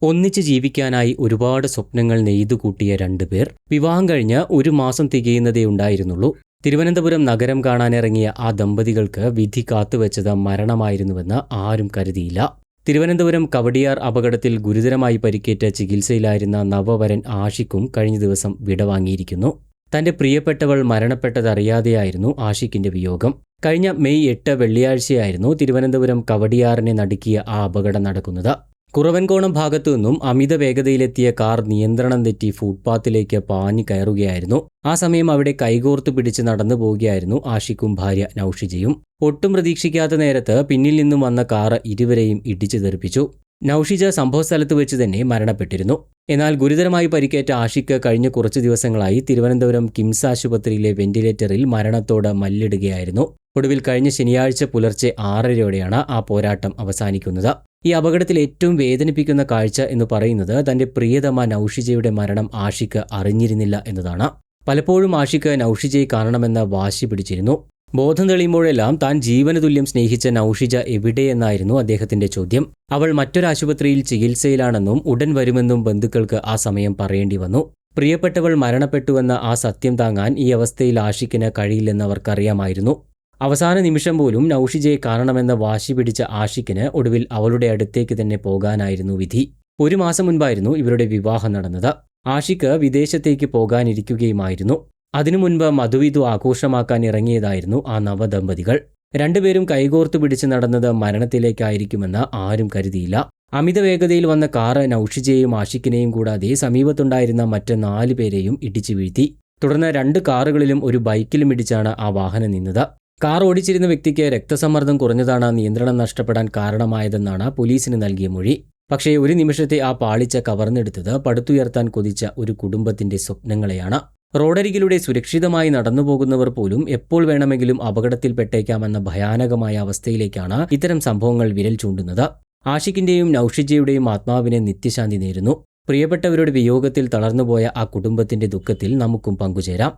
ഒന്നിച്ച് ജീവിക്കാനായി ഒരുപാട് സ്വപ്നങ്ങൾ നെയ്തുകൂട്ടിയ രണ്ടുപേർ വിവാഹം കഴിഞ്ഞ് 1 മാസം തികയുന്നതേ ഉണ്ടായിരുന്നുള്ളൂ. തിരുവനന്തപുരം നഗരം കാണാനിറങ്ങിയ ആ ദമ്പതികൾക്ക് വിധി കാത്തുവെച്ചത് മരണമായിരുന്നുവെന്ന് ആരും കരുതിയില്ല. തിരുവനന്തപുരം കവടിയാർ അപകടത്തിൽ ഗുരുതരമായി പരിക്കേറ്റ ചികിത്സയിലായിരുന്ന നവവരൻ ആഷിഖും കഴിഞ്ഞ ദിവസം വിടവാങ്ങിയിരിക്കുന്നു. തന്റെ പ്രിയപ്പെട്ടവൾ മരണപ്പെട്ടതറിയാതെയായിരുന്നു ആഷിഖിന്റെ വിയോഗം. കഴിഞ്ഞ മെയ് 8 വെള്ളിയാഴ്ചയായിരുന്നു തിരുവനന്തപുരം കവടിയാറിനെ നടുക്കിയ ആ അപകടം നടക്കുന്നത്. കുറവൻകോണം ഭാഗത്തു നിന്നും അമിത വേഗതയിലെത്തിയ കാർ നിയന്ത്രണം തെറ്റി ഫുട്പാത്തിലേക്ക് പാഞ്ഞു കയറുകയായിരുന്നു. ആ സമയം അവിടെ കൈകോർത്ത് പിടിച്ച് നടന്നു പോവുകയായിരുന്നു ആഷിഖും ഭാര്യ നൌഷിജയും. ഒട്ടും പ്രതീക്ഷിക്കാത്ത നേരത്ത് പിന്നിൽ നിന്നും വന്ന കാർ ഇരുവരെയും ഇടിച്ചു തെറിപ്പിച്ചു. നൌഷിജ സംഭവസ്ഥലത്ത് വെച്ച് തന്നെ മരണപ്പെട്ടിരുന്നു. എന്നാൽ ഗുരുതരമായി പരിക്കേറ്റ ആഷിഖ് കഴിഞ്ഞ കുറച്ചു ദിവസങ്ങളായി തിരുവനന്തപുരം കിംസ് ആശുപത്രിയിലെ വെന്റിലേറ്ററിൽ മരണത്തോട് മല്ലിടുകയായിരുന്നു. ഒടുവിൽ കഴിഞ്ഞ ശനിയാഴ്ച പുലർച്ചെ 6:30യോടെയാണ് ആ പോരാട്ടം അവസാനിക്കുന്നത്. ഈ അപകടത്തിൽ ഏറ്റവും വേദനിപ്പിക്കുന്ന കാഴ്ച എന്ന് പറയുന്നത് തന്റെ പ്രിയതമ നൌഷിജയുടെ മരണം ആഷിഖ് അറിഞ്ഞിരുന്നില്ല എന്നതാണ്. പലപ്പോഴും ആഷിഖ് നൌഷിജയെ കാണണമെന്ന് വാശി പിടിച്ചിരുന്നു. ബോധം തെളിയുമ്പോഴെല്ലാം താൻ ജീവന് തുല്യം സ്നേഹിച്ച നൌഷിജ എവിടെയെന്നായിരുന്നു അദ്ദേഹത്തിന്റെ ചോദ്യം. അവൾ മറ്റൊരാശുപത്രിയിൽ ചികിത്സയിലാണെന്നും ഉടൻ വരുമെന്നും ബന്ധുക്കൾക്ക് ആ സമയം പറയേണ്ടി വന്നു. പ്രിയപ്പെട്ടവൾ മരണപ്പെട്ടുവെന്ന ആ സത്യം താങ്ങാൻ ഈ അവസ്ഥയിൽ ആഷിഖിന് കഴിയില്ലെന്ന് അവർക്കറിയാമായിരുന്നു. അവസാന നിമിഷം പോലും നൌഷിജയെ കാണണമെന്ന വാശി പിടിച്ച ആഷിഖിന് ഒടുവിൽ അവളുടെ അടുത്തേക്ക് തന്നെ പോകാനായിരുന്നു വിധി. 1 മാസം മുൻപായിരുന്നു ഇവരുടെ വിവാഹം നടന്നത്. ആഷിഖ് വിദേശത്തേക്ക് പോകാനിരിക്കുകയുമായിരുന്നു. അതിനു മുൻപ് മധുവിധു ആഘോഷമാക്കാൻ ഇറങ്ങിയതായിരുന്നു ആ നവദമ്പതികൾ. രണ്ടുപേരും കൈകോർത്ത് പിടിച്ച് നടന്നത് മരണത്തിലേക്കായിരിക്കുമെന്ന് ആരും കരുതിയില്ല. അമിത വേഗതയിൽ വന്ന കാറ് നൌഷിജയെയും ആഷിഖിനെയും കൂടാതെ സമീപത്തുണ്ടായിരുന്ന മറ്റ് 4 പേരെയും ഇടിച്ചു വീഴ്ത്തി. തുടർന്ന് 2 കാറുകളിലും ഒരു ബൈക്കിലും ഇടിച്ചാണ് ആ വാഹനം നിന്നത്. കാർ ഓടിച്ചിരുന്ന വ്യക്തിക്ക് രക്തസമ്മർദ്ദം കുറഞ്ഞതാണ് നിയന്ത്രണം നഷ്ടപ്പെടാൻ കാരണമായതെന്നാണ് പോലീസിന് നൽകിയ മൊഴി. പക്ഷേ ഒരു നിമിഷത്തെ ആ പാളിച്ച കവർന്നെടുത്തത് പടുത്തുയർത്താൻ കൊതിച്ച ഒരു കുടുംബത്തിന്റെ സ്വപ്നങ്ങളെയാണ്. റോഡരികിലൂടെ സുരക്ഷിതമായി നടന്നുപോകുന്നവർ പോലും എപ്പോൾ വേണമെങ്കിലും അപകടത്തിൽപ്പെട്ടേക്കാമെന്ന ഭയാനകമായ അവസ്ഥയിലേക്കാണ് ഇത്തരം സംഭവങ്ങൾ വിരൽ ചൂണ്ടുന്നത്. ആഷിഖിന്റെയും നൌഷിജയുടെയും ആത്മാവിനെ നിത്യശാന്തി നേരുന്നു. പ്രിയപ്പെട്ടവരുടെ വിയോഗത്തിൽ തളർന്നുപോയ ആ കുടുംബത്തിന്റെ ദുഃഖത്തിൽ നമുക്കും പങ്കുചേരാം.